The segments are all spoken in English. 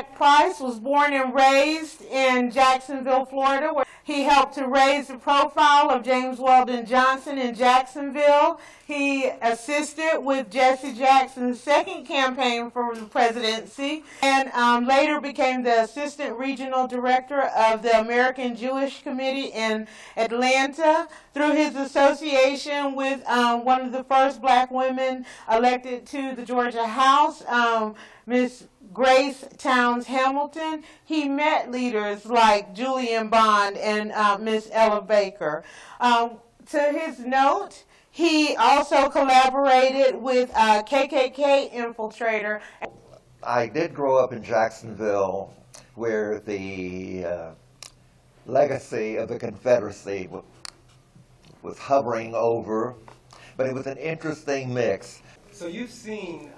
Jack Price was born and raised in Jacksonville, Florida, where he helped to raise the profile of James Weldon Johnson in Jacksonville. He assisted with Jesse Jackson's second campaign for the presidency and later became the assistant regional director of the American Jewish Committee in Atlanta through his association with one of the first black women elected to the Georgia House, Miss Grace Towns Hamilton. He met leaders like Julian Bond and Miss Ella Baker. To his note, he also collaborated with KKK infiltrator. I did grow up in Jacksonville, where the legacy of the Confederacy was hovering over, but it was an interesting mix. So you've seen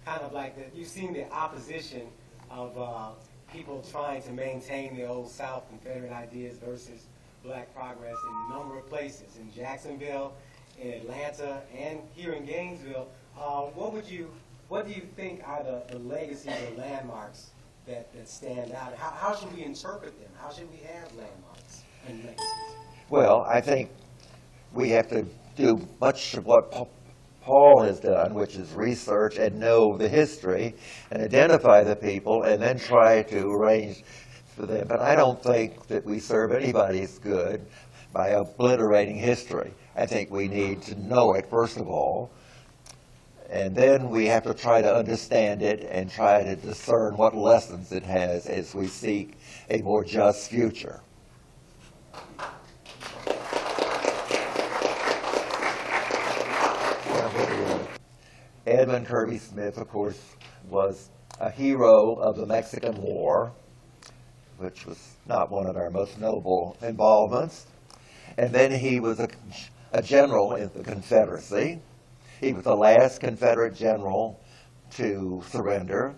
kind of like you've seen the opposition of people trying to maintain the old South Confederate ideas versus black progress in a number of places, in Jacksonville, in Atlanta, and here in Gainesville. What do you think are the legacies or landmarks that stand out? How should we interpret them? How should we have landmarks and legacies? Well, I think we have to do much of what Paul has done, which is research and know the history and identify the people and then try to arrange for them. But I don't think that we serve anybody's good by obliterating history. I think we need to know it, first of all, and then we have to try to understand it and try to discern what lessons it has as we seek a more just future. Edmund Kirby Smith, of course, was a hero of the Mexican War, which was not one of our most notable involvements. And then he was a general in the Confederacy. He was the last Confederate general to surrender.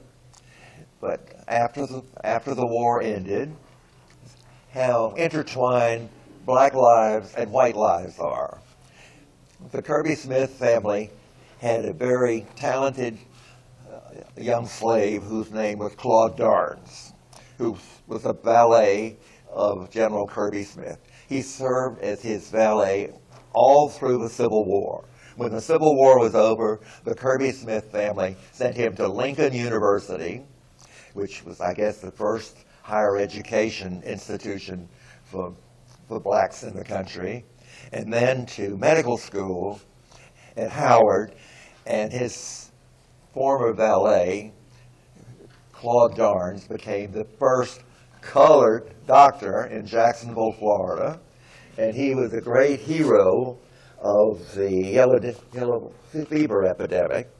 But after the war ended, how intertwined black lives and white lives are. The Kirby Smith family had a very talented young slave whose name was Claude Darnes, who was a valet of General Kirby Smith. He served as his valet all through the Civil War. When the Civil War was over, the Kirby Smith family sent him to Lincoln University, which was, I guess, the first higher education institution for blacks in the country, and then to medical school at Howard. And his former valet, Claude Darnes, became the first colored doctor in Jacksonville, Florida. And he was a great hero of the yellow fever epidemic.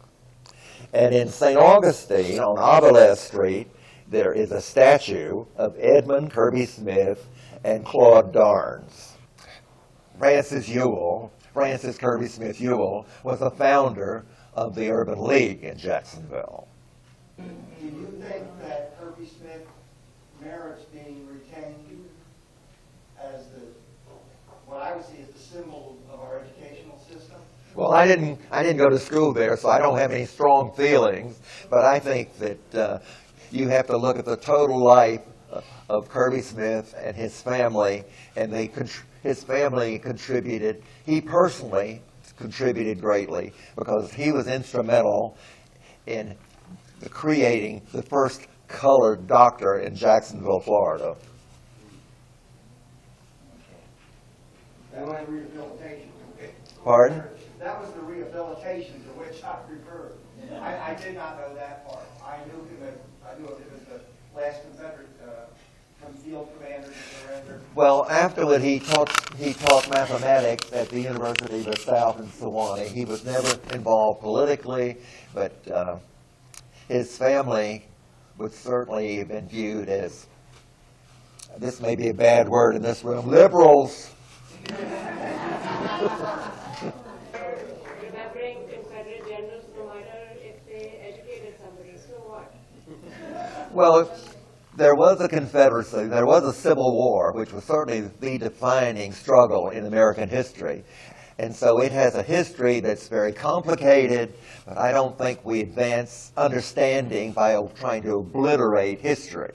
And in St. Augustine, on Avila Street, there is a statue of Edmund Kirby Smith and Claude Darnes. Francis Kirby Smith Ewell, was the founder of the Urban League in Jacksonville. Do you think that Kirby Smith merits being retained as what I would see as the symbol of our educational system? Well, I didn't go to school there, so I don't have any strong feelings, but I think that you have to look at the total life of Kirby Smith and his family, and his family contributed. He personally contributed greatly because he was instrumental in creating the first colored doctor in Jacksonville, Florida. That was rehabilitation. Pardon? That was the rehabilitation to which I referred. I did not know that part. I knew him as the last Confederate field commander to surrender. Well, afterward he taught mathematics at the University of the South in Sewanee. He was never involved politically, but his family would certainly have been viewed as, this may be a bad word in this room, liberals. Remembering Confederate generals, no matter if they educated somebody, so what? Well, there was a Confederacy, there was a Civil War, which was certainly the defining struggle in American history. And so it has a history that's very complicated, but I don't think we advance understanding by trying to obliterate history.